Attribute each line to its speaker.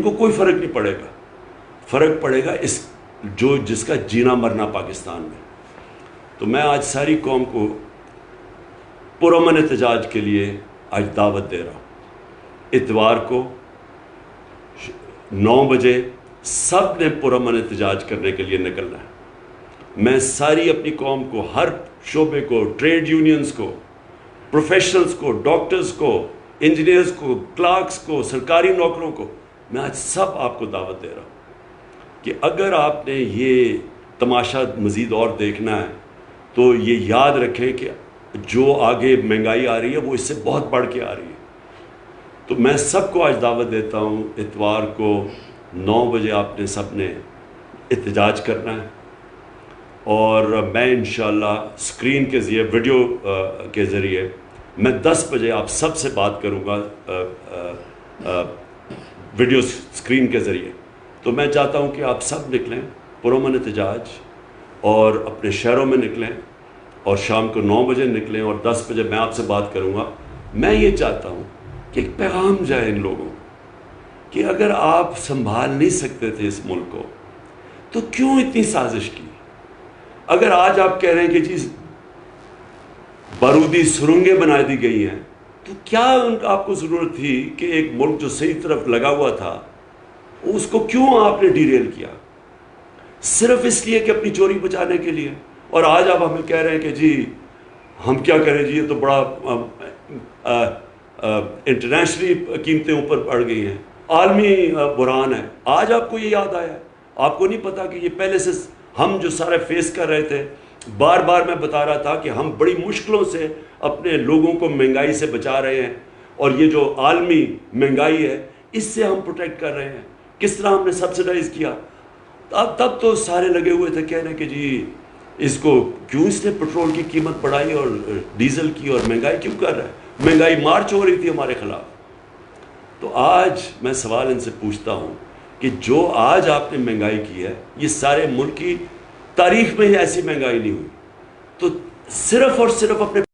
Speaker 1: کو کوئی فرق نہیں پڑے گا، فرق پڑے گا جس کا جینا مرنا پاکستان میں۔ تو میں آج ساری قوم کو پرامن احتجاج کے لیے آج دعوت دے رہا ہوں۔ اتوار کو 9 بجے سب نے پرامن احتجاج کرنے کے لیے نکلنا ہے۔ میں ساری اپنی قوم کو، ہر شعبے کو، ٹریڈ یونینز کو، پروفیشنلز کو، ڈاکٹرز کو، انجینئرز کو، کلرکس کو، سرکاری نوکروں کو، میں آج سب آپ کو دعوت دے رہا ہوں کہ اگر آپ نے یہ تماشا مزید اور دیکھنا ہے تو یہ یاد رکھیں کہ جو آگے مہنگائی آ رہی ہے وہ اس سے بہت بڑھ کے آ رہی ہے۔ تو میں سب کو آج دعوت دیتا ہوں، اتوار کو 9 بجے آپ نے سب نے احتجاج کرنا ہے، اور میں انشاءاللہ اسکرین کے ذریعے، ویڈیو کے ذریعے میں 10 بجے آپ سب سے بات کروں گا ویڈیو اسکرین کے ذریعے۔ تو میں چاہتا ہوں کہ آپ سب نکلیں پرامن احتجاج، اور اپنے شہروں میں نکلیں، اور شام کو 9 بجے نکلیں، اور 10 بجے میں آپ سے بات کروں گا۔ میں یہ چاہتا ہوں کہ ایک پیغام جائے ان لوگوں کہ اگر آپ سنبھال نہیں سکتے تھے اس ملک کو تو کیوں اتنی سازش کی؟ اگر آج آپ کہہ رہے ہیں کہ جی بارودی سرنگیں بنا دی گئی ہیں، تو کیا آپ کو ضرورت تھی کہ ایک ملک جو صحیح طرف لگا ہوا تھا اس کو کیوں آپ نے ڈیریل کیا؟ صرف اس لیے کہ اپنی چوری بچانے کے لیے۔ اور آج آپ ہمیں کہہ رہے ہیں کہ جی ہم کیا کریں، جی یہ تو بڑا انٹرنیشنلی قیمتیں اوپر بڑھ گئی ہیں، عالمی بحران ہے۔ آج آپ کو یہ یاد آیا ہے؟ آپ کو نہیں پتا کہ یہ پہلے سے ہم جو سارے فیس کر رہے تھے، بار بار میں بتا رہا تھا کہ ہم بڑی مشکلوں سے اپنے لوگوں کو مہنگائی سے بچا رہے ہیں، اور یہ جو عالمی مہنگائی ہے اس سے ہم پروٹیکٹ کر رہے ہیں۔ کس طرح ہم نے سبسیڈائز کیا؟ تب تو سارے لگے ہوئے تھے کہنے کہ جی اس کو کیوں اس نے پٹرول کی قیمت بڑھائی اور ڈیزل کی، اور مہنگائی کیوں کر رہا ہے؟ مہنگائی مارچ ہو رہی تھی ہمارے خلاف۔ تو آج میں سوال ان سے پوچھتا ہوں کہ جو آج آپ نے مہنگائی کی ہے، یہ سارے ملک کی تاریخ میں ایسی مہنگائی نہیں ہوئی، تو صرف اور صرف اپنے